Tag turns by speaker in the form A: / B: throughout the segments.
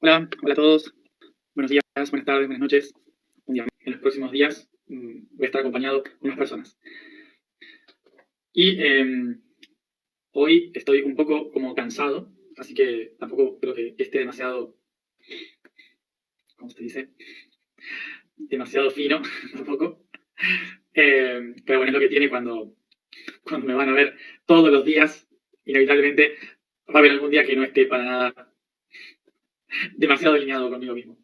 A: Hola, hola a todos. Buenos días, buenas tardes, buenas noches. Un día más. En los próximos días voy a estar acompañado con unas personas. Y hoy estoy un poco como cansado, así que tampoco creo que esté demasiado, ¿cómo se dice? Demasiado fino, tampoco. Pero bueno, es lo que tiene cuando me van a ver todos los días. Inevitablemente va a haber algún día que no esté para nada demasiado alineado conmigo mismo.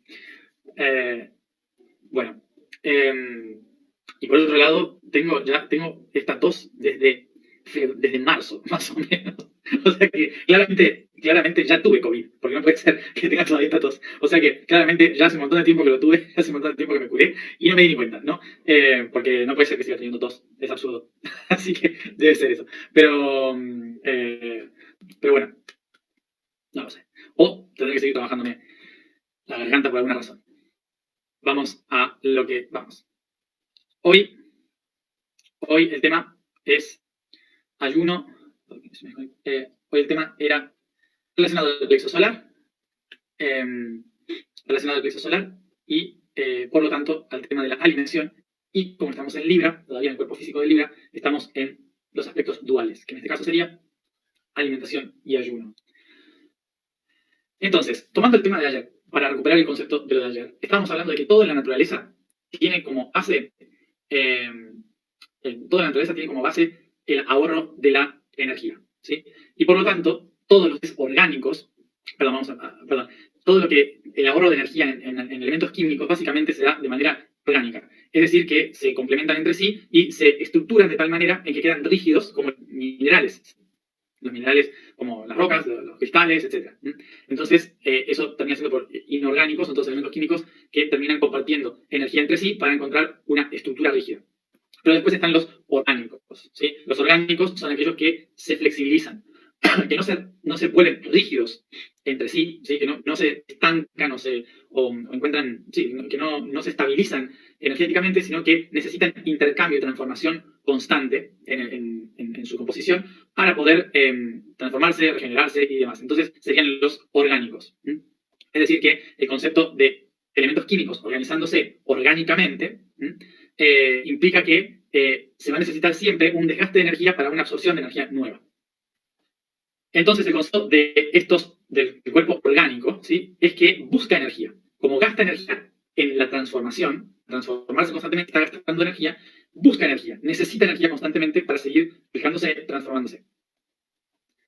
A: Bueno, y por otro lado, tengo esta tos desde marzo, más o menos. O sea que claramente ya tuve COVID, porque no puede ser que tenga todavía esta tos. O sea que claramente ya hace un montón de tiempo que lo tuve, hace un montón de tiempo que me curé y no me di ni cuenta, ¿no? Porque no puede ser que siga teniendo tos, es absurdo. Así que debe ser eso. Pero bueno, no lo sé. O tendré que seguir trabajándome la garganta por alguna razón. Vamos a lo que vamos. Hoy el tema es ayuno. Hoy el tema era relacionado al plexo solar, y por lo tanto al tema de la alimentación. Y como estamos en Libra, todavía en el cuerpo físico de Libra, estamos en los aspectos duales, que en este caso sería alimentación y ayuno. Entonces, tomando el tema de ayer, para recuperar el concepto de lo de ayer, estábamos hablando de que toda la naturaleza tiene como base el ahorro de la energía, ¿sí? Y por lo tanto, todos los orgánicos, todo lo que el ahorro de energía en elementos químicos básicamente se da de manera orgánica. Es decir, que se complementan entre sí y se estructuran de tal manera en que quedan rígidos como minerales. Los minerales como las rocas, los cristales, etc. Entonces, eso termina siendo por inorgánicos, son todos elementos químicos que terminan compartiendo energía entre sí para encontrar una estructura rígida. Pero después están los orgánicos, ¿sí? Los orgánicos son aquellos que se flexibilizan, que no se vuelven rígidos entre sí, ¿sí? Que no se estancan o encuentran, sí, que no se estabilizan energéticamente, sino que necesitan intercambio y transformación constante en su composición para poder transformarse, regenerarse y demás. Entonces serían los orgánicos. Es decir, que el concepto de elementos químicos organizándose orgánicamente implica que se va a necesitar siempre un desgaste de energía para una absorción de energía nueva. Entonces, el concepto del cuerpo orgánico, ¿sí? Es que busca energía. Como gasta energía en la transformarse constantemente, está gastando energía, busca energía, necesita energía constantemente para seguir fijándose, transformándose.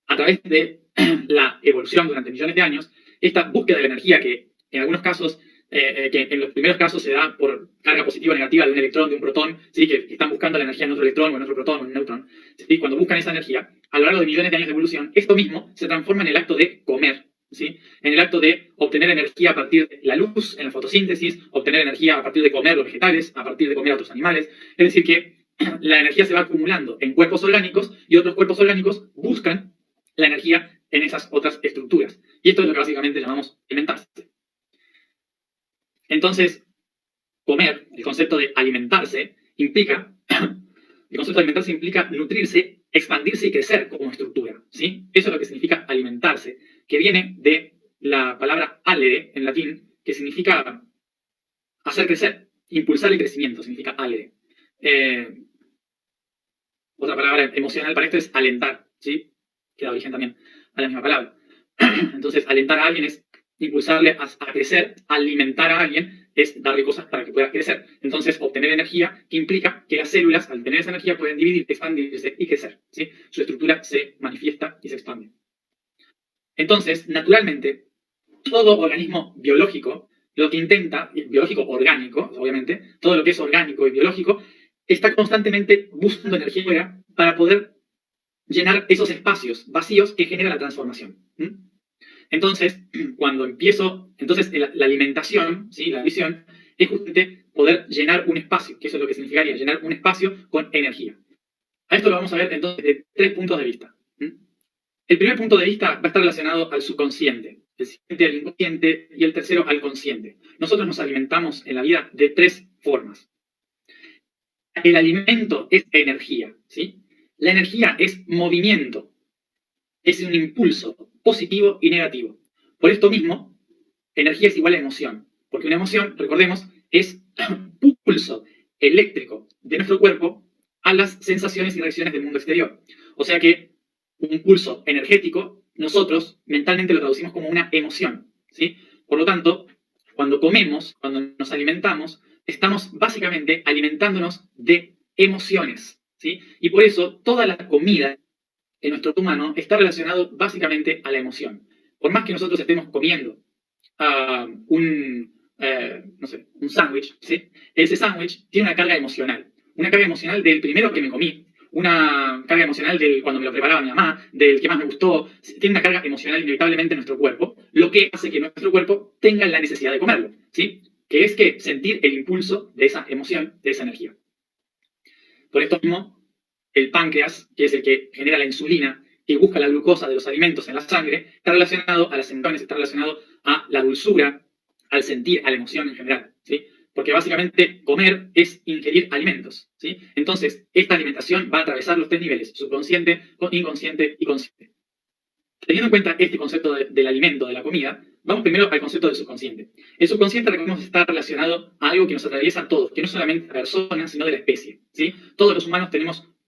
A: A través de la evolución durante millones de años, esta búsqueda de la energía, que en algunos casos, que en los primeros casos se da por carga positiva o negativa de un electrón, de un protón, ¿sí? Que están buscando la energía en otro electrón o en otro protón o en un neutrón, ¿sí? Cuando buscan esa energía, a lo largo de millones de años de evolución, esto mismo se transforma en el acto de comer, ¿sí? En el acto de obtener energía a partir de la luz, en la fotosíntesis, obtener energía a partir de comer los vegetales, a partir de comer a otros animales. Es decir, que la energía se va acumulando en cuerpos orgánicos y otros cuerpos orgánicos buscan la energía en esas otras estructuras. Y esto es lo que básicamente llamamos alimentarse. Entonces, comer, el concepto de alimentarse, implica nutrirse, expandirse y crecer como estructura, ¿sí? Eso es lo que significa alimentarse, que viene de la palabra alere, en latín, que significa hacer crecer, impulsar el crecimiento, significa alere. Otra palabra emocional para esto es alentar, ¿sí? Que da origen también a la misma palabra. Entonces, alentar a alguien es impulsarle a crecer, alimentar a alguien es darle cosas para que pueda crecer. Entonces, obtener energía que implica que las células, al tener esa energía, pueden dividir, expandirse y crecer, ¿sí? Su estructura se manifiesta y se expande. Entonces, naturalmente, todo organismo biológico, lo que intenta, biológico orgánico, obviamente, todo lo que es orgánico y biológico, está constantemente buscando energía fuera para poder llenar esos espacios vacíos que genera la transformación. Entonces, la alimentación, ¿sí? La visión, es justamente poder llenar un espacio, que eso es lo que significaría, llenar un espacio con energía. A esto lo vamos a ver entonces de 3 puntos de vista. El primer punto de vista va a estar relacionado al subconsciente, el siguiente al inconsciente y el tercero al consciente. Nosotros nos alimentamos en la vida de 3 formas. El alimento es energía, ¿sí? La energía es movimiento, es un impulso positivo y negativo. Por esto mismo, energía es igual a emoción. Porque una emoción, recordemos, es un pulso eléctrico de nuestro cuerpo a las sensaciones y reacciones del mundo exterior. O sea que un pulso energético, nosotros mentalmente lo traducimos como una emoción, ¿sí? Por lo tanto, cuando comemos, cuando nos alimentamos, estamos básicamente alimentándonos de emociones, ¿sí? Y por eso toda la comida en nuestro humano está relacionado básicamente a la emoción. Por más que nosotros estemos comiendo no sé, un sándwich, ¿sí? Ese sándwich tiene una carga emocional. Una carga emocional del primero que me comí, una carga emocional del cuando me lo preparaba mi mamá, del que más me gustó. Tiene una carga emocional inevitablemente en nuestro cuerpo, lo que hace que nuestro cuerpo tenga la necesidad de comerlo, ¿sí? Que es que sentir el impulso de esa emoción, de esa energía. Por esto mismo, el páncreas, que es el que genera la insulina, que busca la glucosa de los alimentos en la sangre, está relacionado a las emociones, está relacionado a la dulzura, al sentir, a la emoción en general, ¿sí? Porque básicamente comer es ingerir alimentos, ¿sí? Entonces, esta alimentación va a atravesar los tres niveles, subconsciente, inconsciente y consciente. Teniendo en cuenta este concepto del alimento, de la comida, vamos primero al concepto del subconsciente. El subconsciente, recordemos, está relacionado a algo que nos atraviesa a todos, que no solamente a personas, sino de la especie, ¿sí? Todos los humanos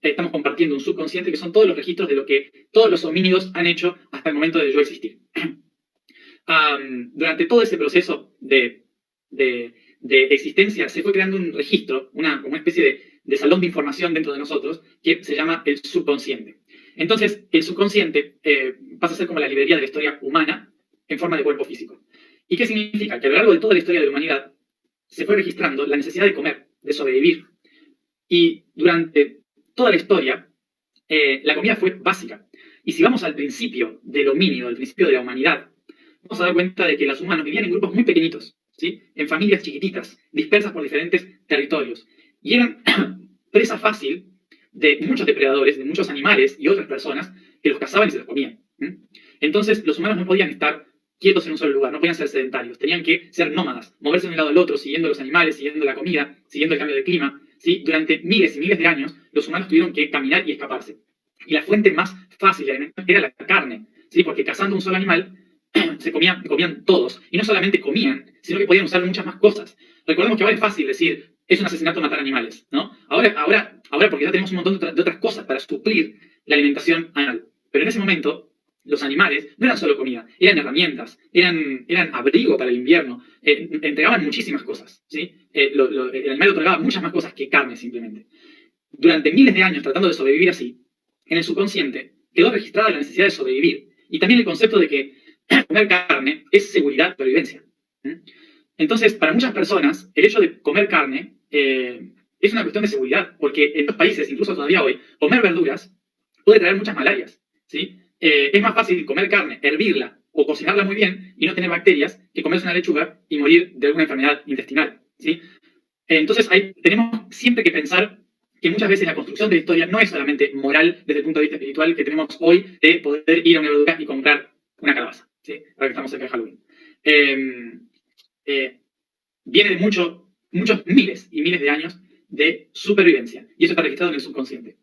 A: estamos compartiendo un subconsciente que son todos los registros de lo que todos los homínidos han hecho hasta el momento de yo existir. Durante todo ese proceso de existencia se fue creando un registro, como una especie de salón de información dentro de nosotros que se llama el subconsciente. Entonces, el subconsciente pasa a ser como la librería de la historia humana en forma de cuerpo físico. ¿Y qué significa? Que a lo largo de toda la historia de la humanidad se fue registrando la necesidad de comer, de sobrevivir. Y durante toda la historia, la comida fue básica. Y si vamos al principio del homínido, al principio de la humanidad, vamos a dar cuenta de que los humanos vivían en grupos muy pequeñitos, ¿sí? En familias chiquititas, dispersas por diferentes territorios. Y eran presa fácil de muchos depredadores, de muchos animales y otras personas que los cazaban y se los comían. Entonces, los humanos no podían estar quietos en un solo lugar, no podían ser sedentarios, tenían que ser nómadas, moverse de un lado al otro, siguiendo los animales, siguiendo la comida, siguiendo el cambio de clima. ¿Sí? Durante miles y miles de años, los humanos tuvieron que caminar y escaparse. Y la fuente más fácil de alimentación era la carne, ¿sí? Porque cazando un solo animal, se comían todos. Y no solamente comían, sino que podían usar muchas más cosas. Recordemos que ahora es fácil decir, es un asesinato matar animales, ¿no? Ahora porque ya tenemos un montón de otras cosas para suplir la alimentación animal. Pero en ese momento, los animales no eran solo comida, eran herramientas, eran abrigo para el invierno, entregaban muchísimas cosas, ¿sí? El animal otorgaba muchas más cosas que carne simplemente. Durante miles de años tratando de sobrevivir así, en el subconsciente quedó registrada la necesidad de sobrevivir y también el concepto de que comer carne es seguridad, supervivencia. Entonces, para muchas personas, el hecho de comer carne es una cuestión de seguridad, porque en los países, incluso todavía hoy, comer verduras puede traer muchas malarias, ¿sí? Es más fácil comer carne, hervirla o cocinarla muy bien y no tener bacterias que comerse una lechuga y morir de alguna enfermedad intestinal, ¿sí? Entonces, tenemos siempre que pensar que muchas veces la construcción de la historia no es solamente moral desde el punto de vista espiritual que tenemos hoy de poder ir a una verdura y comprar una calabaza, ¿sí? Ahora que estamos cerca de Halloween. Viene de muchos miles y miles de años de supervivencia y eso está registrado en el subconsciente.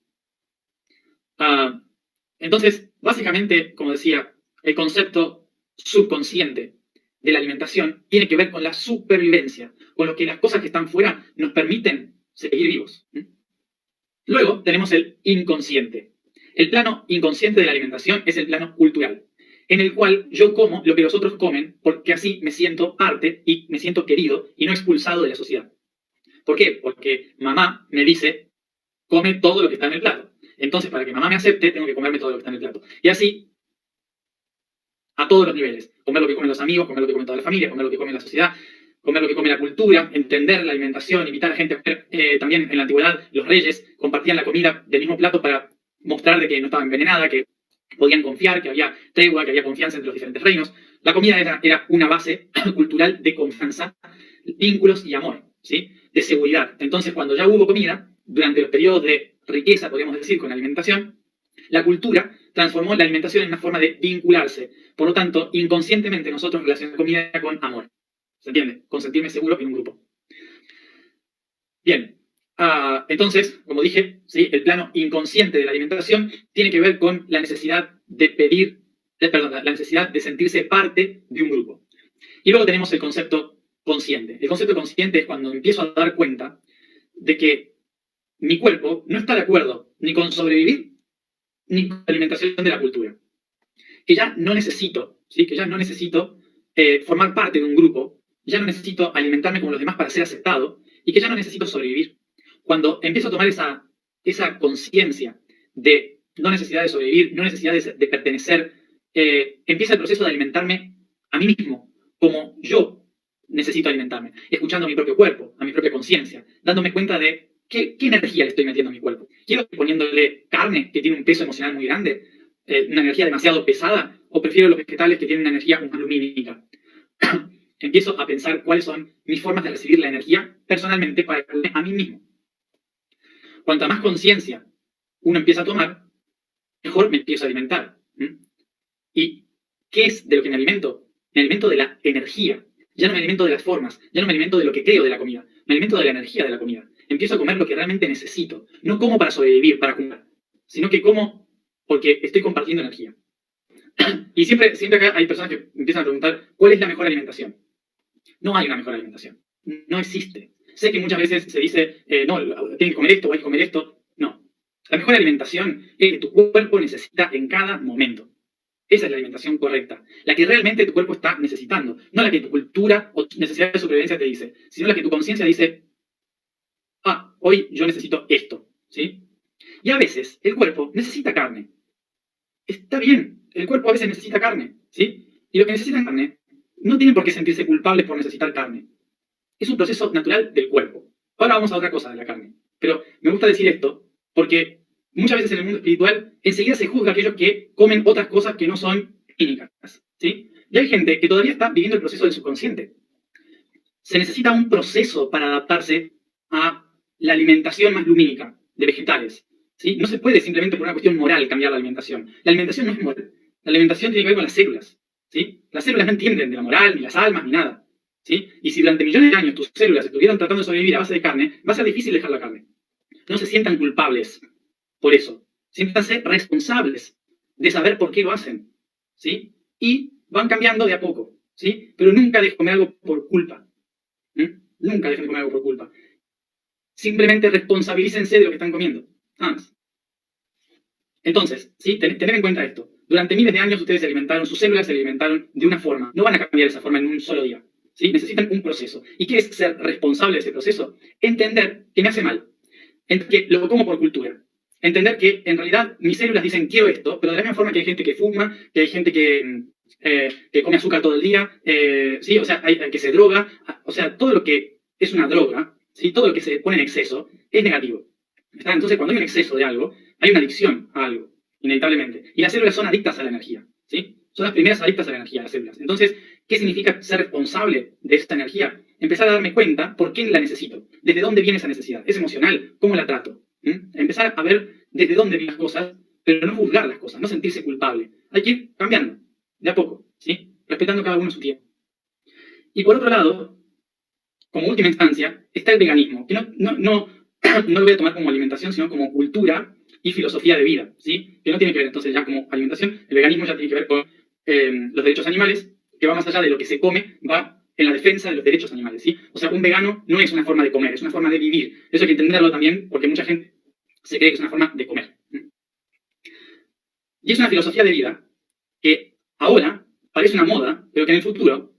A: Entonces, básicamente, como decía, el concepto subconsciente de la alimentación tiene que ver con la supervivencia, con lo que las cosas que están fuera nos permiten seguir vivos. Luego tenemos el inconsciente. El plano inconsciente de la alimentación es el plano cultural, en el cual yo como lo que los otros comen porque así me siento parte y me siento querido y no expulsado de la sociedad. ¿Por qué? Porque mamá me dice, come todo lo que está en el plato. Entonces, para que mamá me acepte, tengo que comerme todo lo que está en el plato. Y así, a todos los niveles. Comer lo que comen los amigos, comer lo que come toda la familia, comer lo que come la sociedad, comer lo que come la cultura, entender la alimentación, invitar a gente a comer. También en la antigüedad, los reyes compartían la comida del mismo plato para mostrar de que no estaba envenenada, que podían confiar, que había tregua, que había confianza entre los diferentes reinos. La comida era una base cultural de confianza, vínculos y amor, ¿sí? De seguridad. Entonces, cuando ya hubo comida, durante los periodos de riqueza, podríamos decir, con la alimentación, la cultura transformó la alimentación en una forma de vincularse. Por lo tanto, inconscientemente nosotros relacionamos comida con amor. ¿Se entiende? Con sentirme seguro en un grupo. Bien. Entonces, como dije, ¿sí? El plano inconsciente de la alimentación tiene que ver con la necesidad de la necesidad de sentirse parte de un grupo. Y luego tenemos el concepto consciente. El concepto consciente es cuando empiezo a dar cuenta de que mi cuerpo no está de acuerdo ni con sobrevivir ni con la alimentación de la cultura. Que ya no necesito, ¿sí? Que ya no necesito formar parte de un grupo, ya no necesito alimentarme como los demás para ser aceptado y que ya no necesito sobrevivir. Cuando empiezo a tomar esa conciencia de no necesidad de sobrevivir, no necesidad de pertenecer, empieza el proceso de alimentarme a mí mismo, como yo necesito alimentarme, escuchando a mi propio cuerpo, a mi propia conciencia, dándome cuenta de qué energía le estoy metiendo a mi cuerpo. Quiero poniéndole carne que tiene un peso emocional muy grande, una energía demasiado pesada, o prefiero los vegetales que tienen una energía más lumínica. Empiezo a pensar cuáles son mis formas de recibir la energía personalmente para a mí mismo. Cuanta más conciencia uno empieza a tomar, mejor me empiezo a alimentar. ¿Y qué es de lo que me alimento? Me alimento de la energía. Ya no me alimento de las formas, ya no me alimento de lo que creo de la comida, me alimento de la energía de la comida. Empiezo a comer lo que realmente necesito. No como para sobrevivir, para comer, sino que como porque estoy compartiendo energía. Y siempre acá hay personas que empiezan a preguntar, ¿cuál es la mejor alimentación? No hay una mejor alimentación. No existe. Sé que muchas veces se dice, no, tienes que comer esto o hay que comer esto. No. La mejor alimentación es que tu cuerpo necesita en cada momento. Esa es la alimentación correcta. La que realmente tu cuerpo está necesitando. No la que tu cultura o tu necesidad de supervivencia te dice, sino la que tu conciencia dice, hoy yo necesito esto. ¿Sí? Y a veces el cuerpo necesita carne. Está bien, el cuerpo a veces necesita carne. ¿Sí? Y lo que necesitan carne no tienen por qué sentirse culpables por necesitar carne. Es un proceso natural del cuerpo. Ahora vamos a otra cosa de la carne. Pero me gusta decir esto porque muchas veces en el mundo espiritual enseguida se juzga a aquellos que comen otras cosas que no son clínicas. ¿Sí? Y hay gente que todavía está viviendo el proceso del subconsciente. Se necesita un proceso para adaptarse a la alimentación más lumínica de vegetales. ¿Sí? No se puede simplemente por una cuestión moral cambiar la alimentación. La alimentación no es moral. La alimentación tiene que ver con las células. ¿Sí? Las células no entienden de la moral, ni las almas, ni nada. ¿Sí? Y si durante millones de años tus células estuvieron tratando de sobrevivir a base de carne, va a ser difícil dejar la carne. No se sientan culpables por eso. Siéntanse responsables de saber por qué lo hacen. ¿Sí? Y van cambiando de a poco. ¿Sí? Pero nunca dejen de comer algo por culpa. Nunca dejen de comer algo por culpa. Simplemente responsabilícense de lo que están comiendo. Nada más. Entonces, ¿sí? Tener en cuenta esto. Durante miles de años ustedes se alimentaron, sus células se alimentaron de una forma. No van a cambiar esa forma en un solo día. ¿Sí? Necesitan un proceso. ¿Y qué es ser responsable de ese proceso? Entender que me hace mal. Que lo como por cultura. Entender que en realidad mis células dicen quiero esto, pero de la misma forma que hay gente que fuma, que hay gente que come azúcar todo el día, ¿sí? O sea, hay que se droga. O sea, todo lo que es una droga, ¿sí? Todo lo que se pone en exceso es negativo. ¿Está? Entonces, cuando hay un exceso de algo, hay una adicción a algo, inevitablemente. Y las células son adictas a la energía. ¿Sí? Son las primeras adictas a la energía, las células. Entonces, ¿qué significa ser responsable de esta energía? Empezar a darme cuenta por qué la necesito, desde dónde viene esa necesidad. ¿Es emocional? ¿Cómo la trato? Empezar a ver desde dónde vienen las cosas, pero no juzgar las cosas, no sentirse culpable. Hay que ir cambiando, de a poco, ¿sí? Respetando cada uno su tiempo. Y por otro lado, como última instancia, está el veganismo, que no lo voy a tomar como alimentación, sino como cultura y filosofía de vida, ¿sí? Que no tiene que ver entonces ya como alimentación. El veganismo ya tiene que ver con los derechos animales, que va más allá de lo que se come, va en la defensa de los derechos animales, ¿sí? O sea, un vegano no es una forma de comer, es una forma de vivir. Eso hay que entenderlo también, porque mucha gente se cree que es una forma de comer. Y es una filosofía de vida que ahora parece una moda, pero que en el futuro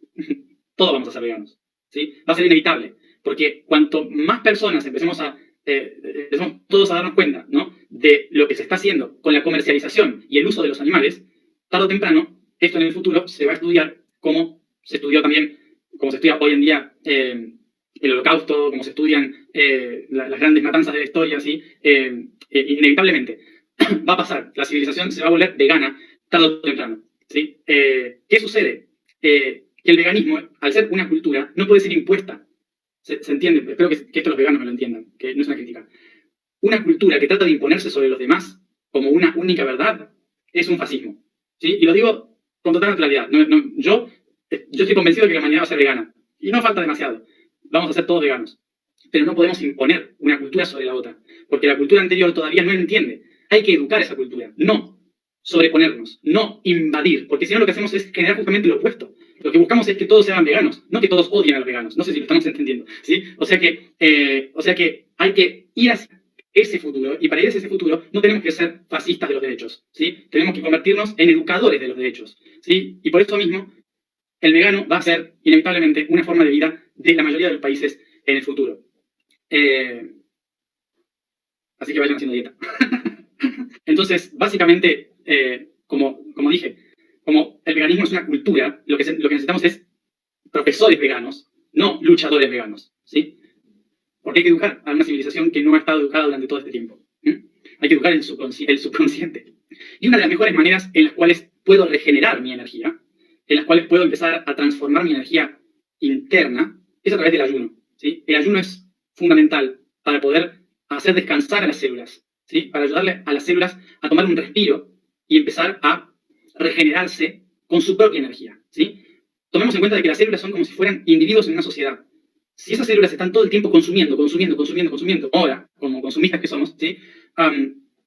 A: todos vamos a ser veganos, ¿sí? Va a ser inevitable, porque cuanto más personas empecemos todos a darnos cuenta, ¿no?, de lo que se está haciendo con la comercialización y el uso de los animales, tarde o temprano, esto en el futuro se va a estudiar como se estudió también, como se estudia hoy en día el Holocausto, como se estudian las grandes matanzas de la historia, ¿sí? Inevitablemente va a pasar, la civilización se va a volver vegana tarde o temprano, ¿sí? ¿Qué sucede? Que el veganismo, al ser una cultura, no puede ser impuesta. ¿Se entiende? Espero que esto los veganos me lo entiendan, que no es una crítica. Una cultura que trata de imponerse sobre los demás como una única verdad es un fascismo, ¿sí? Y lo digo con total naturalidad. Yo estoy convencido de que la humanidad va a ser vegana. Y no falta demasiado. Vamos a ser todos veganos. Pero no podemos imponer una cultura sobre la otra. Porque la cultura anterior todavía no entiende. Hay que educar esa cultura. No sobreponernos. No invadir. Porque si no lo que hacemos es generar justamente lo opuesto. Lo que buscamos es que todos sean veganos, no que todos odien a los veganos. No sé si lo estamos entendiendo, ¿sí? O sea que hay que ir hacia ese futuro, y para ir hacia ese futuro no tenemos que ser fascistas de los derechos, ¿sí? Tenemos que convertirnos en educadores de los derechos, ¿sí? Y por eso mismo, el vegano va a ser inevitablemente una forma de vida de la mayoría de los países en el futuro. Así que vayan haciendo dieta. Entonces, básicamente, como dije, como el veganismo es una cultura, lo que necesitamos es profesores veganos, no luchadores veganos, ¿sí? Porque hay que educar a una civilización que no ha estado educada durante todo este tiempo. Hay que educar el subconsciente. Y una de las mejores maneras en las cuales puedo regenerar mi energía, en las cuales puedo empezar a transformar mi energía interna, es a través del ayuno, ¿sí? El ayuno es fundamental para poder hacer descansar a las células, ¿sí? Para ayudarle a las células a tomar un respiro y empezar a regenerarse con su propia energía, ¿sí? Tomemos en cuenta de que las células son como si fueran individuos en una sociedad. Si esas células están todo el tiempo consumiendo, ahora, como consumistas que somos, ¿sí?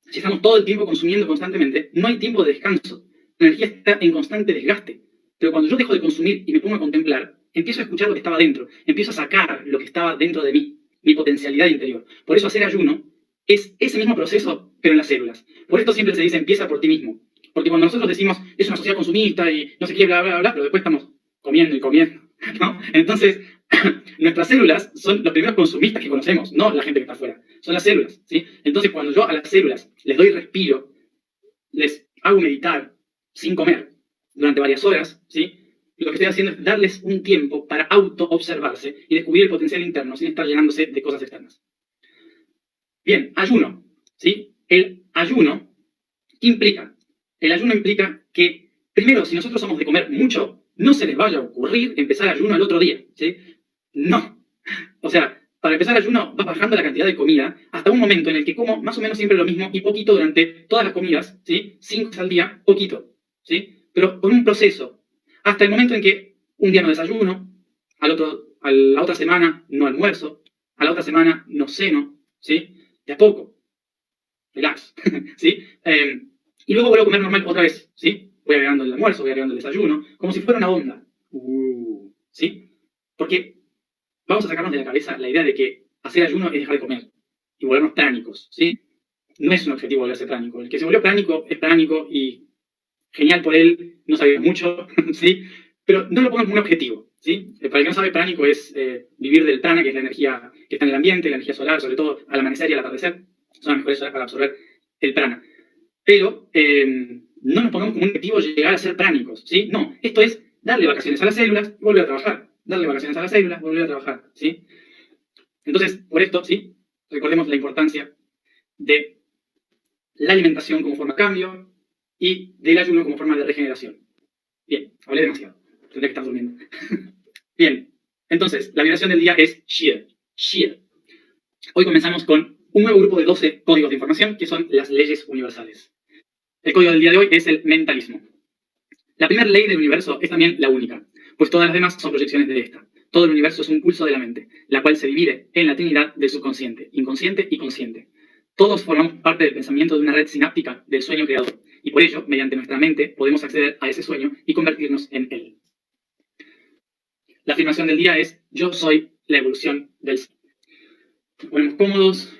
A: Si estamos todo el tiempo consumiendo constantemente, no hay tiempo de descanso. La energía está en constante desgaste. Pero cuando yo dejo de consumir y me pongo a contemplar, empiezo a escuchar lo que estaba dentro, empiezo a sacar lo que estaba dentro de mí, mi potencialidad interior. Por eso hacer ayuno es ese mismo proceso, pero en las células. Por esto siempre se dice, empieza por ti mismo. Porque cuando nosotros decimos, es una sociedad consumista y no sé qué, bla, bla, bla, pero después estamos comiendo y comiendo, ¿no? Entonces, nuestras células son los primeros consumistas que conocemos, no la gente que está afuera. Son las células, ¿sí? Entonces, cuando yo a las células les doy respiro, les hago meditar sin comer durante varias horas, ¿sí? Lo que estoy haciendo es darles un tiempo para auto-observarse y descubrir el potencial interno sin estar llenándose de cosas externas. Bien, ayuno, ¿sí? El ayuno, ¿qué implica? El ayuno implica que, primero, si nosotros somos de comer mucho, no se les vaya a ocurrir empezar ayuno al otro día, ¿sí? No. O sea, para empezar ayuno vas bajando la cantidad de comida hasta un momento en el que como más o menos siempre lo mismo y poquito durante todas las comidas, ¿sí? 5 veces al día, poquito, ¿sí? Pero con un proceso. Hasta el momento en que un día no desayuno, a la otra semana no almuerzo, a la otra semana no ceno, ¿sí? De a poco. Relax, ¿sí? Y luego vuelvo a comer normal otra vez, ¿sí? Voy agregando el almuerzo, voy agregando el desayuno, como si fuera una onda. ¿Sí? Porque vamos a sacarnos de la cabeza la idea de que hacer ayuno es dejar de comer y volvernos pránicos, ¿sí? No es un objetivo volverse pránico. El que se volvió pránico es pránico y genial por él, no sabe mucho, ¿sí? Pero no lo pongan como un objetivo, ¿sí? Para el que no sabe, pránico es vivir del prana, que es la energía que está en el ambiente, la energía solar, sobre todo al amanecer y al atardecer. Son las mejores horas para absorber el prana. Pero no nos pongamos como un objetivo llegar a ser pránicos, ¿sí? No, esto es darle vacaciones a las células y volver a trabajar. Darle vacaciones a las células, volver a trabajar, ¿sí? Entonces, por esto, ¿sí? Recordemos la importancia de la alimentación como forma de cambio y del ayuno como forma de regeneración. Bien, hablé demasiado. Tendré que estar durmiendo. Bien, entonces, la vibración del día es Shir. Shir. Hoy comenzamos con un nuevo grupo de 12 códigos de información que son las leyes universales. El código del día de hoy es el mentalismo. La primera ley del universo es también la única, pues todas las demás son proyecciones de esta. Todo el universo es un pulso de la mente, la cual se divide en la trinidad del subconsciente, inconsciente y consciente. Todos formamos parte del pensamiento de una red sináptica del sueño creador, y por ello, mediante nuestra mente, podemos acceder a ese sueño y convertirnos en él. La afirmación del día es: yo soy la evolución del ser. Nos ponemos cómodos,